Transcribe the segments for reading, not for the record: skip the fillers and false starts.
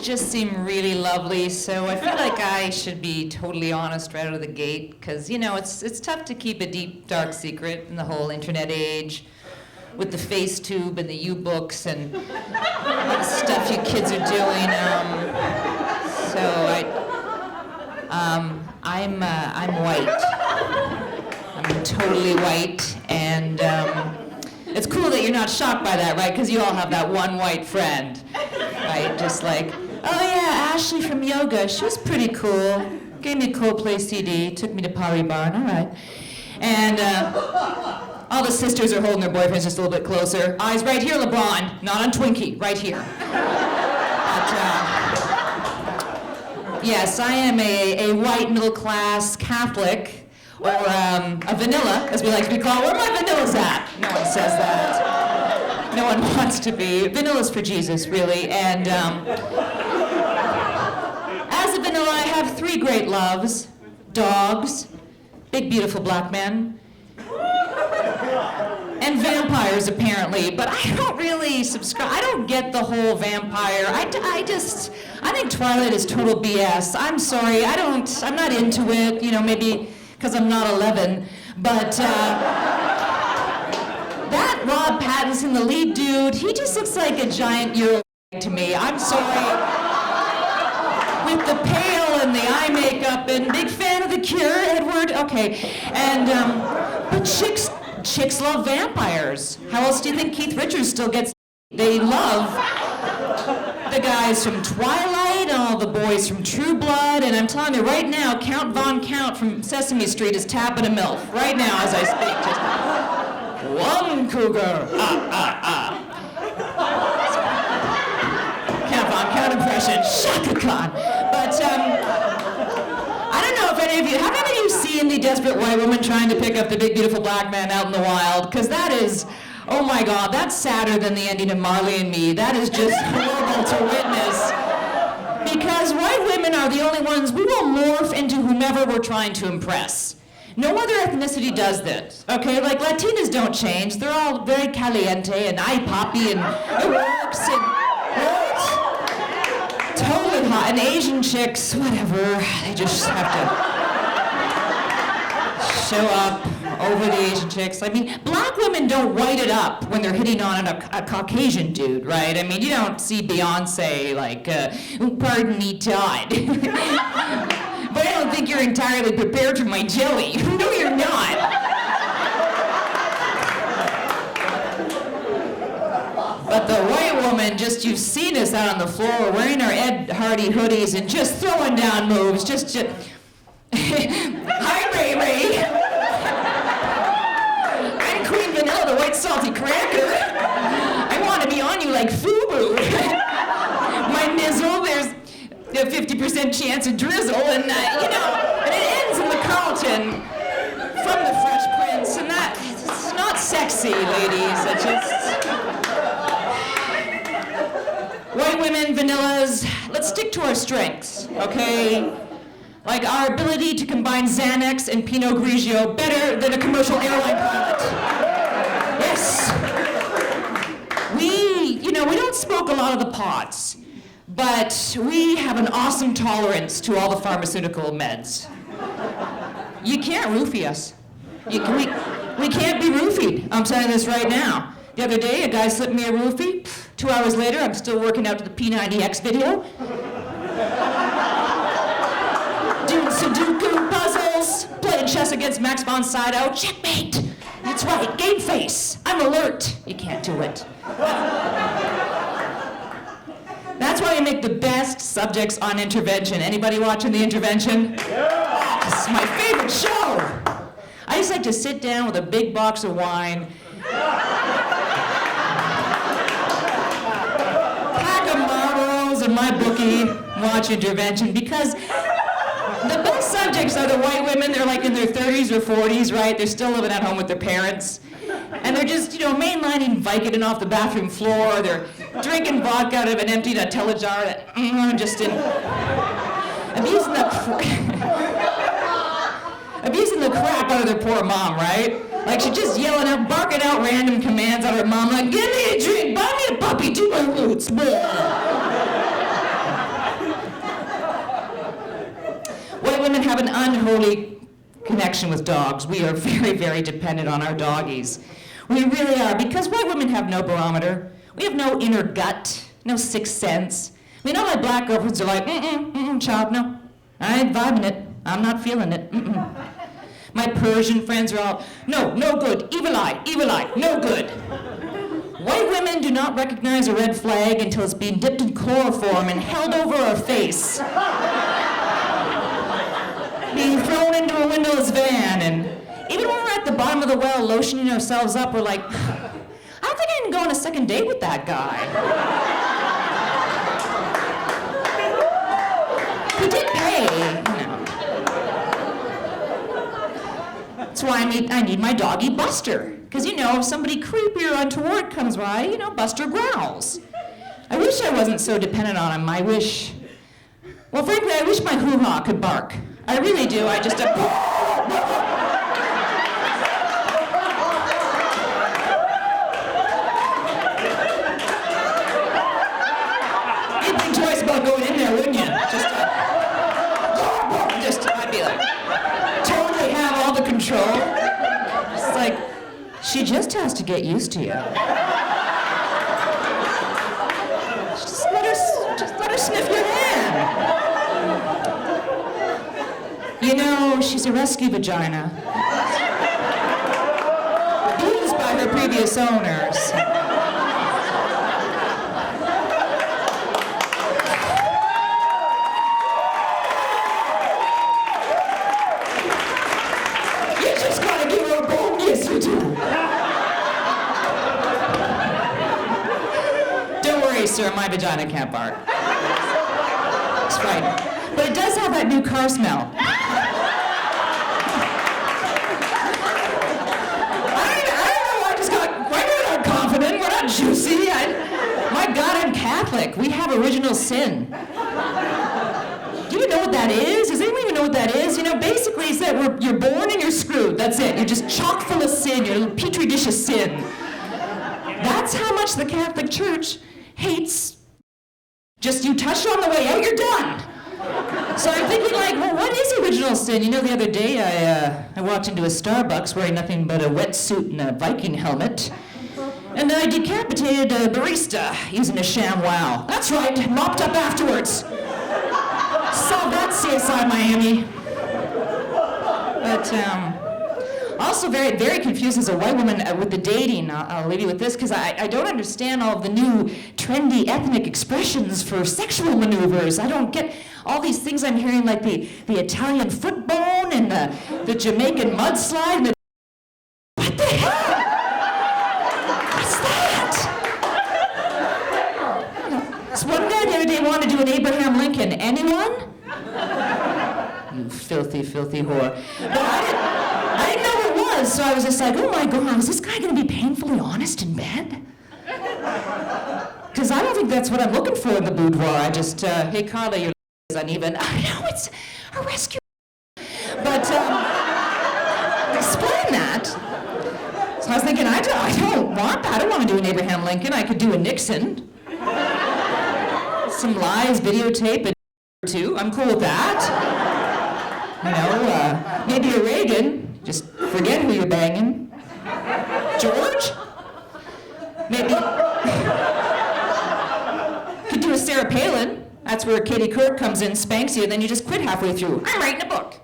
just seem really lovely, so I feel like I should be totally honest right out of the gate, because, you know, it's tough to keep a deep, dark secret in the whole internet age, with the FaceTube and the U-books and all the stuff you kids are doing. I'm white. I'm totally white, and it's cool that you're not shocked by that, right? Because you all have that one white friend, right? Just like, oh yeah, Ashley from yoga, she was pretty cool. Gave me a Coldplay CD, took me to Pottery Barn, all right. And all the sisters are holding their boyfriends just a little bit closer. Eyes right here, LeBron, not on Twinkie, right here. Yes, I am a white middle-class Catholic, or a vanilla, as we like to be called. Where are my vanillas at? No one says that. No one wants to be. Vanilla's for Jesus, really. And as a vanilla, I have 3 great loves. Dogs, big, beautiful black men, and vampires, apparently. But I don't really subscribe. I don't get the whole vampire. I think Twilight is total BS. I'm sorry. I'm not into it. You know, maybe because I'm not 11, but that Rob Pattinson, the lead dude, he just looks like a giant Euro to me. I'm sorry. With the pale and the eye makeup, and big fan of The Cure, Edward. Okay, and but chicks love vampires. How else do you think Keith Richards still gets? They love the guys from Twilight, all the boys from True Blood, and I'm telling you right now, Count Von Count from Sesame Street is tapping a MILF right now as I speak. Just, one cougar, Count Von Count impression, Shaka Khan. But I don't know if any of you, have any of you seen the desperate white woman trying to pick up the big beautiful black man out in the wild? Because that is, oh my God, that's sadder than the ending of Marley and Me. That is just horrible to witness. Because white women are the only ones, we will morph into whomever we're trying to impress. No other ethnicity does this, okay? Like Latinas don't change. They're all very caliente and eye poppy and it works and what? Totally hot. And Asian chicks, whatever, they just have to show up over the Asian chicks. I mean, black women don't white it up when they're hitting on a Caucasian dude, right? I mean, you don't see Beyonce like, pardon me, Todd. But I don't think you're entirely prepared for my jelly. No, you're not. But the white woman, just, you've seen us out on the floor wearing our Ed Hardy hoodies and just throwing down moves, just hi, Ray Ray. Vanilla, the white salty cracker. I want to be on you like FUBU. My nizzle, there's a 50% chance of drizzle, and you know, and it ends in the Carlton from the Fresh Prince, and that, it's not sexy, ladies. It's just white women, vanillas. Let's stick to our strengths, okay? Like our ability to combine Xanax and Pinot Grigio better than a commercial airline pilot. Yes. We don't smoke a lot of the pots, but we have an awesome tolerance to all the pharmaceutical meds. You can't roofie us. We can't be roofied. I'm saying this right now. The other day, a guy slipped me a roofie. 2 hours later, I'm still working out to the P90X video. Doing Sudoku puzzles, playing chess against Max von Sydow. Checkmate! That's right, game face. I'm alert. You can't do it. That's why I make the best subjects on Intervention. Anybody watching The Intervention? Yeah. This is my favorite show. I just like to sit down with a big box of wine, pack of Marlboros and my bookie, watch Intervention, because the best subjects are the white women. They're like in their 30s or 40s, right? They're still living at home with their parents. And they're just, mainlining Vicodin off the bathroom floor. They're drinking vodka out of an empty Nutella jar, just in abusing the crap out of their poor mom, right? Like she's just yelling out, barking out random commands at her mom, like, give me a drink, buy me a puppy, do my roots. women have an unholy connection with dogs. We are very, very dependent on our doggies. We really are, because white women have no barometer. We have no inner gut, no sixth sense. I mean, all my black girlfriends are like, child, no. I ain't vibing it. I'm not feeling it. My Persian friends are all, no good, evil eye, no good. White women do not recognize a red flag until it's being dipped in chloroform and held over our face. Being thrown into a windowless van, and even when we're at the bottom of the well lotioning ourselves up, we're like, I don't think I can go on a second date with that guy. He did pay, you know. That's why I need my doggy Buster. Because, you know, if somebody creepy or untoward comes by, you know, Buster growls. I wish I wasn't so dependent on him. Well, frankly, I wish my hoo-ha could bark. I really do. I just... You'd think twice about going in there, wouldn't you? I'd be like, totally have all the control. It's like, she just has to get used to you. Just let her sniff your hand. You know, she's a rescue vagina. Used by her previous owners. You just gotta give her a bone, yes you do. Don't worry, sir, my vagina can't bark. It's fine. But it does have that new car smell. Juicy. My God, I'm Catholic. We have original sin. Do you know what that is? Does anyone even know what that is? You know, basically it's that you're born and you're screwed. That's it. You're just chock full of sin. You're a little petri dish of sin. That's how much the Catholic Church hates. Just you touch it on the way out, you're done. So I'm thinking like, well, what is original sin? You know, the other day I walked into a Starbucks wearing nothing but a wetsuit and a Viking helmet. And I decapitated a barista using a sham wow. That's right, mopped up afterwards. Saw that CSI Miami. But also very, very confused as a white woman with the dating. I'll leave you with this, because I don't understand all of the new trendy ethnic expressions for sexual maneuvers. I don't get all these things I'm hearing, like the Italian foot bone and the Jamaican mudslide. And what the hell? One guy the other day wanted to do an Abraham Lincoln. Anyone? You filthy, filthy whore. But I didn't know what it was, so I was just like, oh my God, is this guy going to be painfully honest in bed? Because I don't think that's what I'm looking for in the boudoir. I just, hey Carla, your is uneven. I know, it's a rescue. But, explain that. So I was thinking, I don't want that. I don't want to do an Abraham Lincoln. I could do a Nixon. Some lies, videotape, and two. I'm cool with that. You know, maybe a Reagan. Just forget who you're banging. George? Maybe. Could do a Sarah Palin. That's where Katie Couric comes in, spanks you, and then you just quit halfway through. I'm writing a book.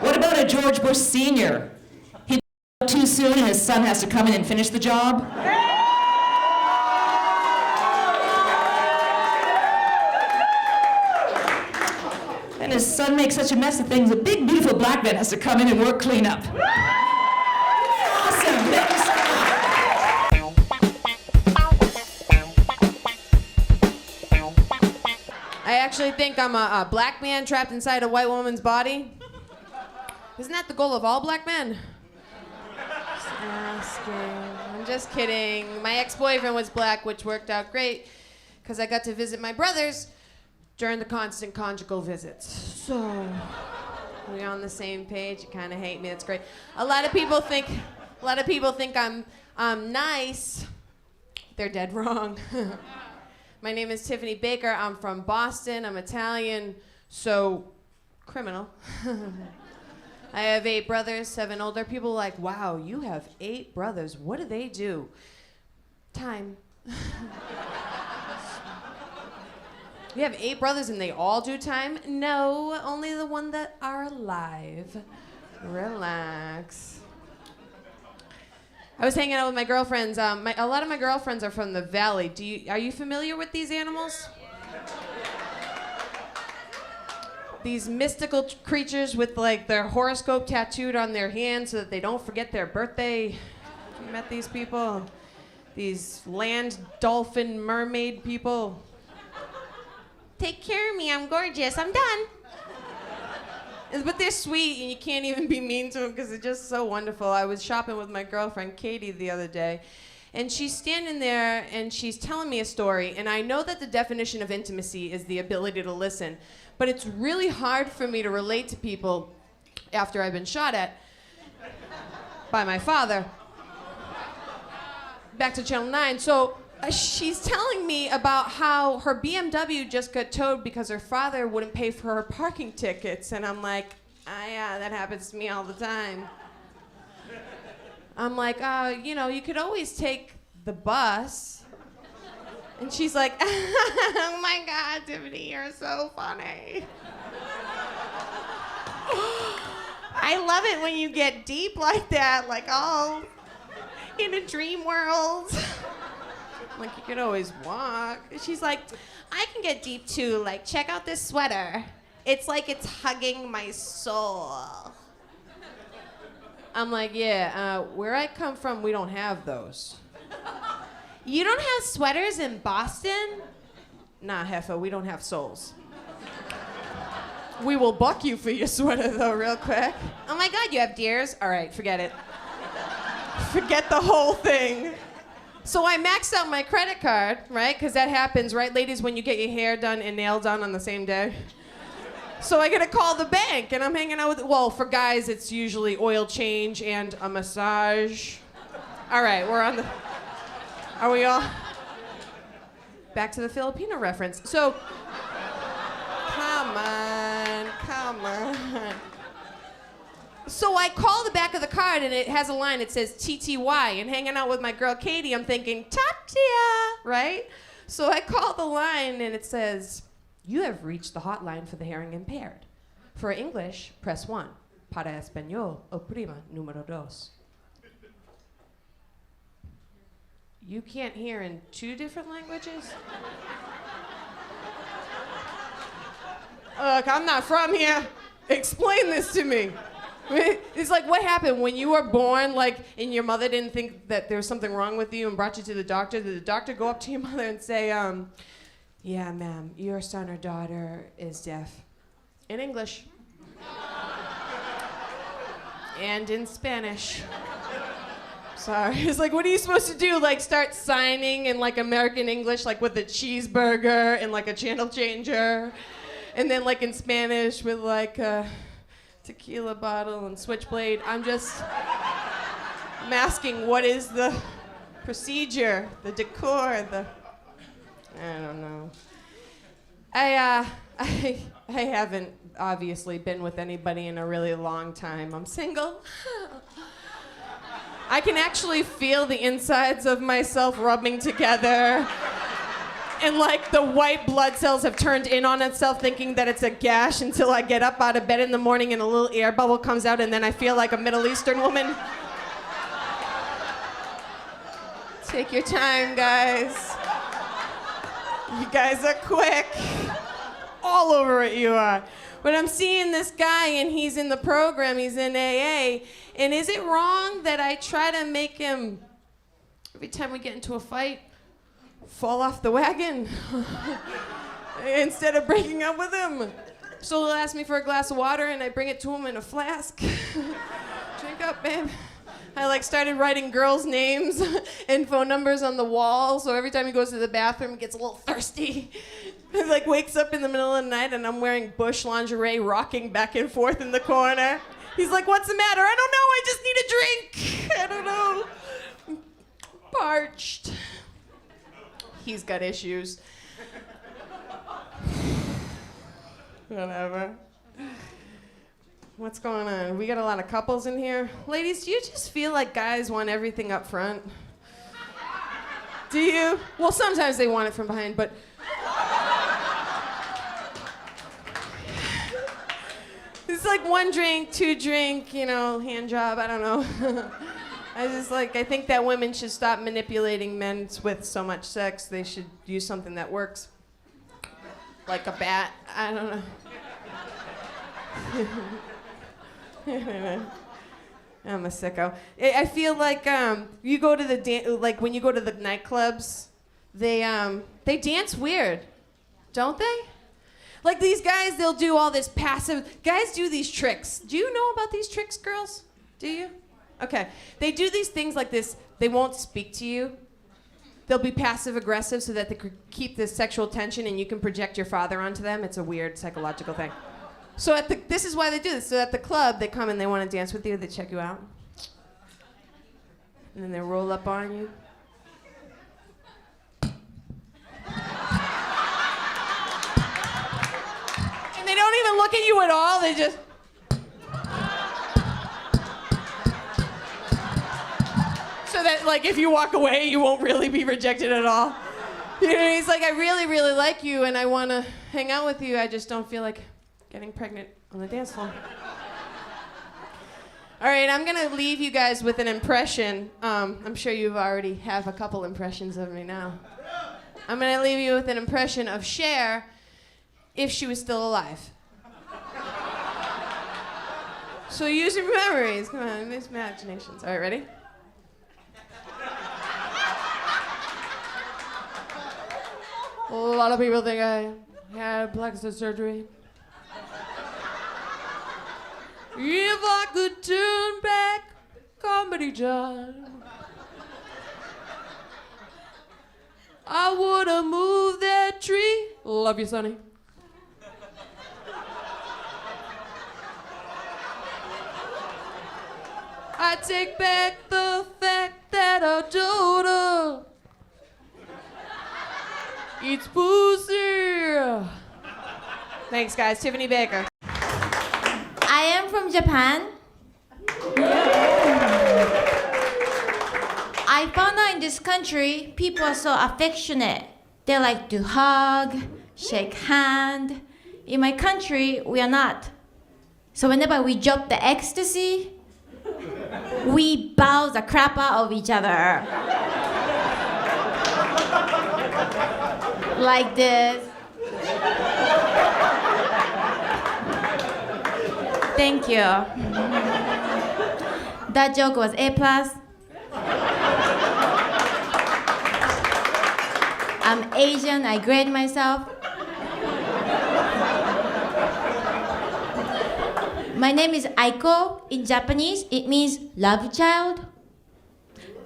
What about a George Bush Sr.? Too soon and his son has to come in and finish the job? And his son makes such a mess of things, a big, beautiful black man has to come in and work cleanup. Awesome. I actually think I'm a black man trapped inside a white woman's body. Isn't that the goal of all black men? I'm just kidding. My ex-boyfriend was black, which worked out great because I got to visit my brothers during the constant conjugal visits. So we're on the same page. You kind of hate me. That's great. A lot of people think I'm nice. They're dead wrong. My name is Tiffany Baker. I'm from Boston. I'm Italian, so criminal. I have 8 brothers, 7 older. People are like, wow, you have 8 brothers. What do they do? Time. You have 8 brothers and they all do time? No, only the one that are alive. Relax. I was hanging out with my girlfriends. A lot of my girlfriends are from the valley. Are you familiar with these animals? These mystical creatures with like their horoscope tattooed on their hand so that they don't forget their birthday. Have you met these people? These land dolphin mermaid people. Take care of me, I'm gorgeous, I'm done. But they're sweet and you can't even be mean to them because they're just so wonderful. I was shopping with my girlfriend Katie the other day, and she's standing there and she's telling me a story, and I know that the definition of intimacy is the ability to listen, but it's really hard for me to relate to people after I've been shot at by my father. Back to Channel 9. So she's telling me about how her BMW just got towed because her father wouldn't pay for her parking tickets. And I'm like, yeah, that happens to me all the time. I'm like, you could always take the bus. And she's like, oh my God, Tiffany, you're so funny. I love it when you get deep like that, like all in a dream world. Like, you could always walk. She's like, I can get deep too. Like, check out this sweater. It's like it's hugging my soul. I'm like, yeah, where I come from, we don't have those. You don't have sweaters in Boston? Nah, Heffa, we don't have souls. We will buck you for your sweater, though, real quick. Oh my God, you have deers? All right, forget it. Forget the whole thing. So I maxed out my credit card, right? Because that happens, right, ladies, when you get your hair done and nails done on the same day? So I gotta call the bank, and I'm hanging out with, well, for guys, it's usually oil change and a massage. All right, are we all? Back to the Filipino reference. So, come on. So I call the back of the card and it has a line that says TTY, and hanging out with my girl Katie, I'm thinking, Tatia, right? So I call the line and it says, you have reached the hotline for the hearing impaired. For English, press 1. Para español, oprima número 2. You can't hear in 2 different languages? Look, I'm not from here. Explain this to me. It's like, what happened when you were born, like, and your mother didn't think that there was something wrong with you and brought you to the doctor? Did the doctor go up to your mother and say, yeah, ma'am, your son or daughter is deaf? In English. And in Spanish. Sorry. It's like, what are you supposed to do? Like, start signing in, like, American English, like, with a cheeseburger and, like, a channel changer? And then, like, in Spanish with, like, a tequila bottle and switchblade. I'm asking, what is the procedure, the decor, I don't know. I haven't obviously been with anybody in a really long time. I'm single. I can actually feel the insides of myself rubbing together. And like the white blood cells have turned in on itself thinking that it's a gash until I get up out of bed in the morning and a little air bubble comes out and then I feel like a Middle Eastern woman. Take your time, guys. You guys are quick. All over it you are. But I'm seeing this guy and he's in the program, he's in AA, and is it wrong that I try to make him, every time we get into a fight, fall off the wagon instead of breaking up with him? So he'll ask me for a glass of water and I bring it to him in a flask. Drink up, babe. I like started writing girls' names and phone numbers on the wall, so every time he goes to the bathroom, he gets a little thirsty. He like wakes up in the middle of the night and I'm wearing bush lingerie, rocking back and forth in the corner. He's like, what's the matter? I don't know, I just need a drink. I don't know. Parched. He's got issues. Whatever. What's going on? We got a lot of couples in here. Ladies, do you just feel like guys want everything up front? Do you? Well, sometimes they want it from behind, but... It's like 1 drink, 2 drink, hand job, I don't know. I think that women should stop manipulating men with so much sex. They should use something that works. Like a bat, I don't know. I'm a sicko. I feel like you go to the when you go to the nightclubs, they dance weird, don't they? Like these guys, they'll do all this passive. Guys do these tricks. Do you know about these tricks, girls? Do you? Okay. They do these things like this. They won't speak to you. They'll be passive aggressive so that they could keep this sexual tension and you can project your father onto them. It's a weird psychological thing. So this is why they do this. So at the club, they come and they want to dance with you. They check you out. And then they roll up on you. And they don't even look at you at all. They just... So that, like, if you walk away, you won't really be rejected at all. He's like, I really, really like you, and I want to hang out with you. I just don't feel like getting pregnant on the dance floor. All right, I'm going to leave you guys with an impression. I'm sure you already have a couple impressions of me now. I'm going to leave you with an impression of Cher if she was still alive. So use your memories. Come on, use imaginations. All right, ready? A lot of people think I had plastic surgery. If I could turn back comedy time, I would have moved that tree. Love you, Sonny. I take back the fact that I told her it's pussy. Thanks, guys. Tiffany Baker. I am from Japan. I found out in this country, people are so affectionate. They like to hug, shake hand. In my country, we are not. So whenever we drop the ecstasy, we bow the crap out of each other. Like this. Thank you. That joke was A+. I'm Asian, I grade myself. My name is Aiko. In Japanese, it means love child.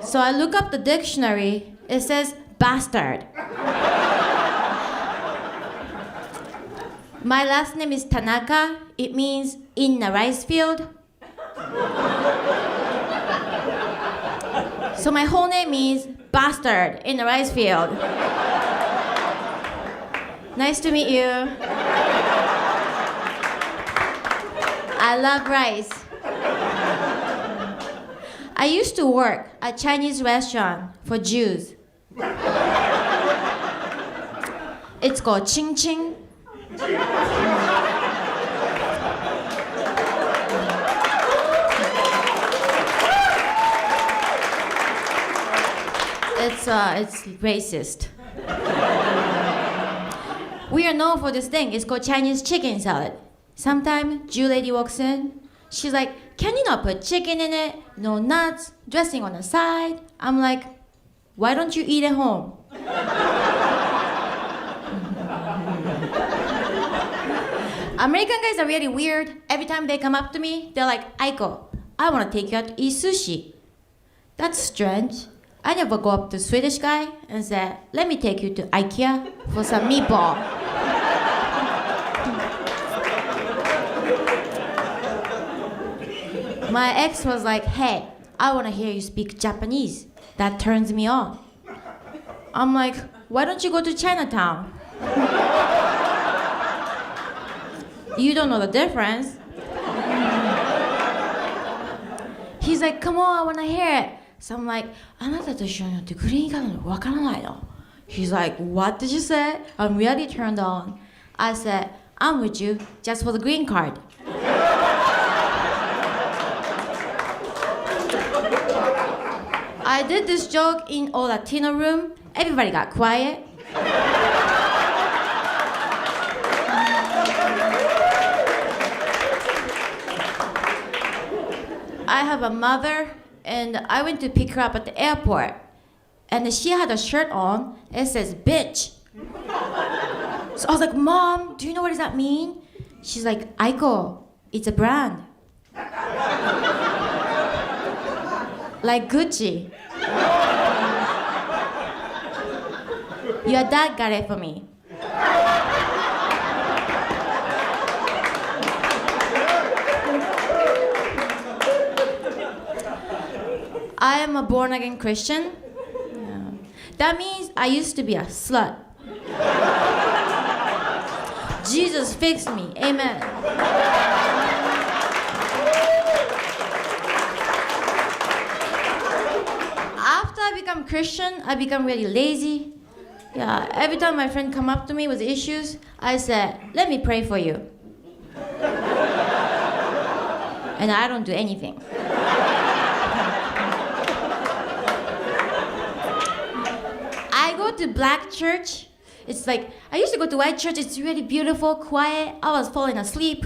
So I look up the dictionary, it says bastard. My last name is Tanaka. It means in a rice field. So my whole name is bastard in a rice field. Nice to meet you. I love rice. I used to work at a Chinese restaurant for Jews. It's called Ching Ching. It's racist. We are known for this thing. It's called Chinese chicken salad. Sometimes Jew lady walks in. She's like, "Can you not put chicken in it? No nuts, dressing on the side." I'm like, "Why don't you eat at home?" American guys are really weird. Every time they come up to me, they're like, "Aiko, I want to take you out to eat sushi." That's strange. I never go up to a Swedish guy and say, "Let me take you to IKEA for some meatball." My ex was like, "Hey, I want to hear you speak Japanese. That turns me on." I'm like, "Why don't you go to Chinatown?" You don't know the difference. He's like, come on, I want to hear it. So I'm like, あなたと一緒に乗ってグリーンカードのわからないの? He's like, what did you say? I'm really turned on. I said, I'm with you just for the green card. I did this joke in all Latino room. Everybody got quiet. I have a mother, and I went to pick her up at the airport. And she had a shirt on. It says, bitch. So I was like, Mom, do you know what does that mean? She's like, Aiko, it's a brand. Like Gucci. Your dad got it for me. I am a born-again Christian. Yeah. That means I used to be a slut. Jesus fixed me. Amen. After I become Christian, I become really lazy. Yeah, every time my friend come up to me with issues, I said, let me pray for you. And I don't do anything. I go to black church. It's like, I used to go to white church. It's really beautiful, quiet. I was falling asleep.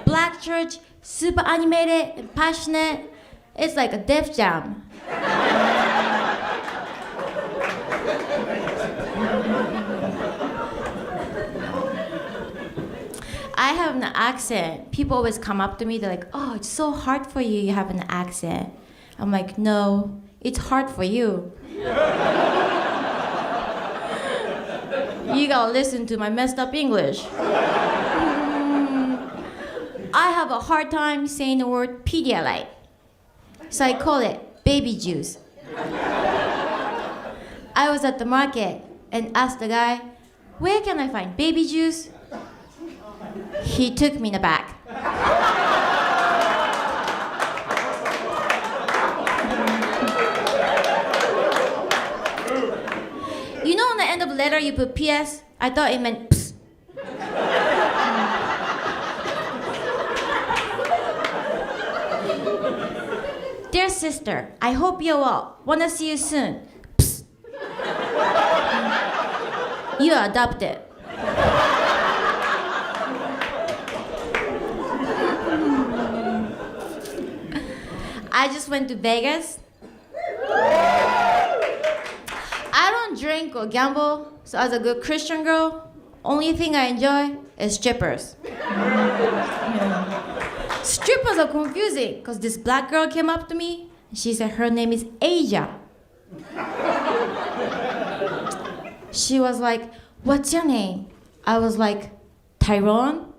Black church, super animated and passionate. It's like a Def Jam. I have an accent. People always come up to me. They're like, oh, it's so hard for you. You have an accent. I'm like, no, it's hard for you. You gotta listen to my messed up English. I have a hard time saying the word Pedialyte. So I call it baby juice. I was at the market and asked the guy, where can I find baby juice? He took me in the back. You know on the end of the letter you put PS? I thought it meant ps. Dear sister, I hope you're well. Wanna see you soon. Psst. You are adopted. I just went to Vegas. I don't drink or gamble, so as a good Christian girl, only thing I enjoy is strippers. Strippers are confusing because this black girl came up to me and she said her name is Asia. She was like, what's your name? I was like, Tyrone.